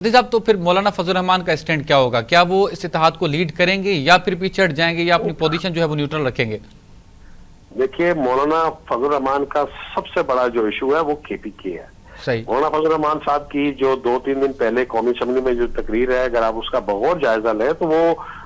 साहब तो फिर मौलाना फजल रहमान का स्टैंड क्या होगा? क्या वो इस इत्तेहाद को लीड करेंगे या फिर पीछे हट जाएंगे या अपनी पोजीशन जो है वो न्यूट्रल रखेंगे? देखिए, मौलाना फजल रहमान का सबसे बड़ा जो इशू है वो केपीके है। सही। मौलाना फजल रहमान साहब की जो 2-3 दिन पहले कौमी असेंबली में जो तकरीर है, अगर आप उसका बगौर जायजा लें तो वो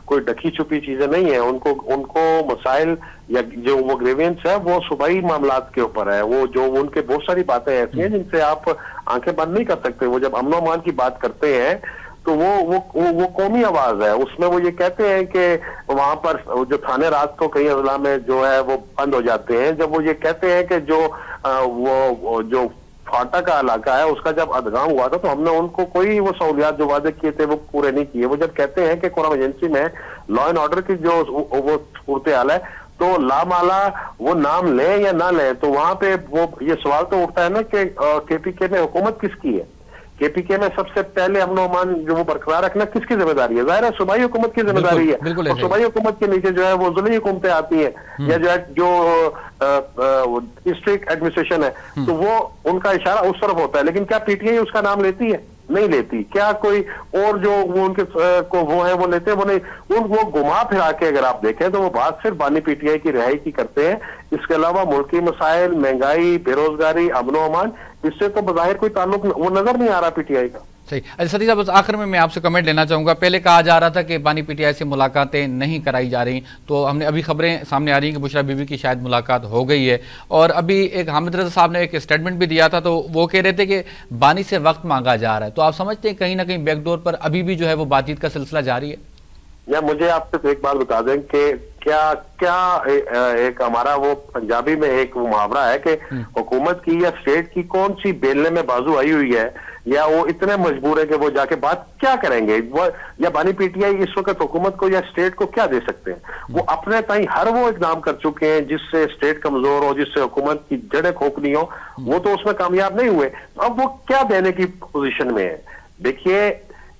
कोई ढकी छुपी चीजें नहीं है। उनको मसाइल या जो वो ग्रेवियंस है वो सूबाई मामलात के ऊपर है। वो जो उनके बहुत सारी बातें ऐसी हैं जिनसे आप आंखें बंद नहीं कर सकते। वो जब अमन अमान की बात करते हैं तो वो कौमी आवाज है। उसमें वो ये कहते हैं कि वहां पर जो थाने रात को कई अजला में जो है वो बंद हो जाते हैं। जब वो ये कहते हैं कि वो जो फाटा का इलाका है उसका जब अदगाम हुआ था तो हमने उनको कोई वो सहूलियात जो वादे किए थे वो पूरे नहीं किए। वो जब कहते हैं कि कोरोना एजेंसी में लॉ एंड ऑर्डर की जो वो सूरत हाल है तो लामाला वो नाम लें या ना लें, तो वहां पे वो ये सवाल तो उठता है ना कि केपीके में हुकूमत किसकी है। केपीके में सबसे पहले अमन अमान जो वो बरकरार रखना किसकी जिम्मेदारी है? जाहिर है सूबाई हुकूमत की जिम्मेदारी है। और सूबाई हुकूमत के नीचे जो है वो ज़िली हुकूमतें आती हैं या जो डिस्ट्रिक्ट एडमिनिस्ट्रेशन है, तो वो उनका इशारा उस तरफ होता है। लेकिन क्या पीटीआई उसका नाम लेती है? नहीं लेती। क्या कोई और जो वो उनके को वो है वो लेते हैं? वो नहीं। वो घुमा फिरा के अगर आप देखें तो वो बात सिर्फ बानी पीटीआई की रिहाई की करते हैं। इसके अलावा मुल्की मसाइल, महंगाई, बेरोजगारी, अमनो अमान, इससे तो बज़ाहिर कोई ताल्लुक वो नजर नहीं आ रहा पीटीआई का। सही। अच्छा सतीश साहब, बस आखिर में मैं आपसे कमेंट लेना चाहूंगा। पहले कहा जा रहा था कि बानी पीटीआई से मुलाकातें नहीं कराई जा रही, तो हमने अभी खबरें सामने आ रही हैं कि बुशरा बीबी की शायद मुलाकात हो गई है। और अभी एक हामिद रजा साहब ने एक स्टेटमेंट भी दिया था, तो वो कह रहे थे कि बानी से वक्त मांगा जा रहा है। तो आप समझते हैं कहीं ना कहीं बैकडोर पर अभी भी जो है वो बातचीत का सिलसिला जारी है? या मुझे आपसे एक बात बता दें कि एक हमारा वो पंजाबी में एक मुहावरा है कि हुकूमत की या स्टेट की कौन सी बेलने में बाजू आई हुई है, या वो इतने मजबूर है कि वो जाके बात क्या करेंगे? वो या बानी पीटीआई इस वक्त हुकूमत को या स्टेट को क्या दे सकते हैं? वो अपने ताई हर वो इकदाम कर चुके हैं जिससे स्टेट कमजोर हो, जिससे हुकूमत की जड़ें खोखली हो। वो तो उसमें कामयाब नहीं हुए। अब वो क्या देने की पोजीशन में है? देखिए,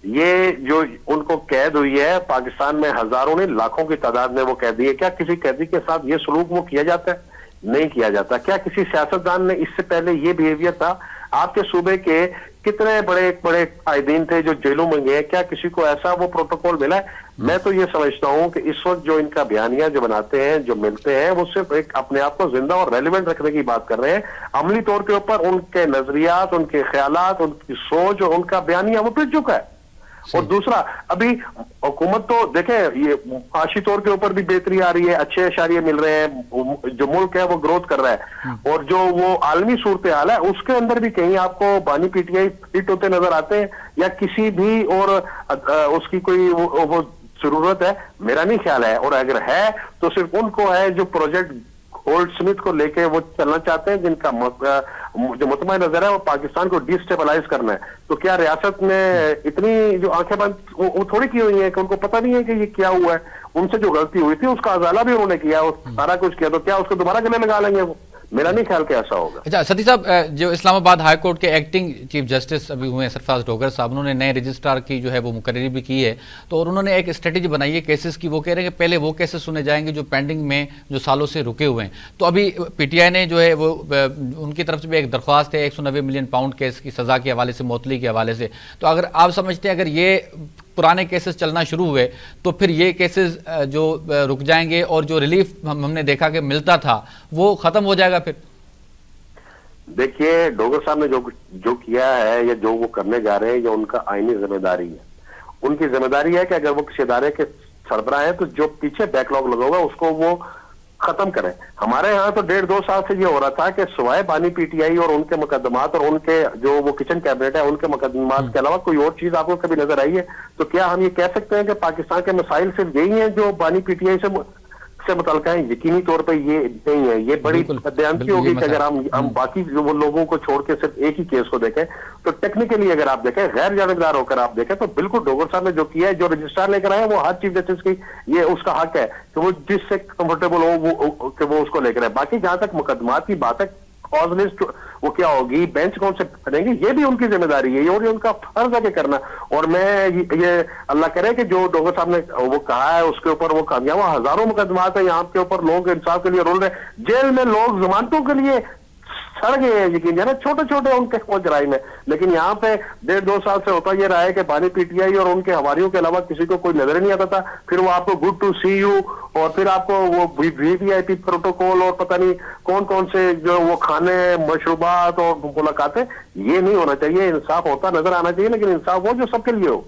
ये जो उनको कैद हुई है पाकिस्तान में हजारों ने लाखों की तादाद में वो कैदी है। क्या किसी कैदी के साथ ये सलूक वो किया जाता है? नहीं किया जाता। क्या किसी सियासतदान ने इससे पहले ये बिहेवियर था? आपके सूबे के कितने बड़े बड़े कायदीन थे जो जेलों में गए? क्या किसी को ऐसा वो प्रोटोकॉल मिला है? मैं तो ये समझता हूं कि इस वक्त जो इनका बयानिया जो बनाते हैं, जो मिलते हैं, वो सिर्फ एक अपने आप को जिंदा और रेलिवेंट रखने की बात कर रहे हैं। अमली तौर के ऊपर उनके नजरियात, उनके ख्यालात, उनकी सोच और उनका बयानिया वो पिट चुका है। और दूसरा, अभी हुकूमत तो देखें, ये माशी तौर के ऊपर भी बेहतरी आ रही है, अच्छे इशारे मिल रहे हैं, जो मुल्क है वो ग्रोथ कर रहा है। और जो वो आलमी सूरत हाल है उसके अंदर भी कहीं आपको बानी पीटीआई फिट होते नजर आते हैं या किसी भी और उसकी कोई वो जरूरत है? मेरा नहीं ख्याल है। और अगर है तो सिर्फ उनको है जो प्रोजेक्ट गोल्ड स्मिथ को लेके वो चलना चाहते हैं, जिनका जो मुतमा नजर है वो पाकिस्तान को डिस्टेबलाइज करना है। तो क्या रियासत में इतनी जो आंखें बंद वो थोड़ी की हुई है कि उनको पता नहीं है कि ये क्या हुआ है? उनसे जो गलती हुई थी उसका अजाला भी उन्होंने किया, सारा कुछ किया, तो क्या उसको दोबारा गले लगा लेंगे वो? मेरा नहीं ख्याल कि ऐसा होगा। अच्छा सतीश साहब, जो इस्लामाबाद हाई कोर्ट के एक्टिंग चीफ जस्टिस अभी हुए हैं सरफराज डोगर साहब, उन्होंने नए रजिस्ट्रार की जो है वो मुकर्ररी भी की है। तो और उन्होंने एक स्ट्रेटेजी बनाई है केसेस की। वो कह रहे हैं कि पहले वो केसेस सुने जाएंगे जो पेंडिंग में जो सालों से रुके हुए हैं। तो अभी पीटीआई ने जो है वो उनकी तरफ से भी एक दरख्वास्त है 190 मिलियन पाउंड केस की सजा के हवाले से, मौतली के हवाले से। तो अगर आप समझते हैं अगर ये पुराने केसेस चलना शुरू हुए तो फिर ये केसेस जो रुक जाएंगे और जो रिलीफ हमने देखा कि मिलता था वो खत्म हो जाएगा फिर? देखिए, डोगर साहब ने जो किया है या जो वो करने जा रहे हैं ये उनका आईनी जिम्मेदारी है। उनकी जिम्मेदारी है कि अगर वो किसी इदारे के सरबराह है तो जो पीछे बैकलॉग लगा होगा उसको वो खत्म करें। हमारे यहाँ तो 1.5-2 साल से ये हो रहा था कि सिवाय बानी पीटीआई और उनके मुकदमात और उनके जो वो किचन कैबिनेट है उनके मुकदमात के अलावा कोई और चीज आपको कभी नजर आई है? तो क्या हम ये कह सकते हैं कि पाकिस्तान के मसाइल सिर्फ यही हैं जो बानी पीटीआई से मुतल्लिक़ है? यकीनी तौर पर ये नहीं है। ये बड़ी बदयांती होगी कि अगर हम बाकी वो लोगों को छोड़ के सिर्फ एक ही केस को देखें। तो टेक्निकली अगर आप देखें, गैर जानबदार होकर आप देखें, तो बिल्कुल डोगर साहब ने जो किया है, जो रजिस्ट्रार लेकर आए, वो हर चीफ जस्टिस की ये उसका हक है कि वो जिससे कंफर्टेबल हो वो उसको लेकर आए। बाकी जहां तक मुकदमात की बात है, कॉज लिस्ट वो क्या होगी, बेंच कौन से बनेंगे, ये भी उनकी जिम्मेदारी है और ये उनका फर्ज है कि करना। और मैं ये अल्लाह करे कि जो डोगर साहब ने वो कहा है उसके ऊपर वो कामयाब। हजारों मुकदमात है यहाँ के ऊपर, लोग इंसाफ के लिए रोल रहे। जेल में लोग जमानतों के लिए सड़ गए हैं यकीन जाने, छोटे छोटे उनके वो क्राइम है। लेकिन यहाँ पे 1.5-2 साल से होता ये रहा है कि बानी पीटीआई और उनके हवारियों के अलावा किसी को कोई नजर नहीं आता था। फिर वो आपको गुड टू सी यू, और फिर आपको वो वीवीआईपी प्रोटोकॉल और पता नहीं कौन कौन से जो वो खाने, मशरूबात और मुलाकातें, ये नहीं होना चाहिए। इंसाफ होता नजर आना चाहिए, लेकिन इंसाफ वो जो सबके लिए हो।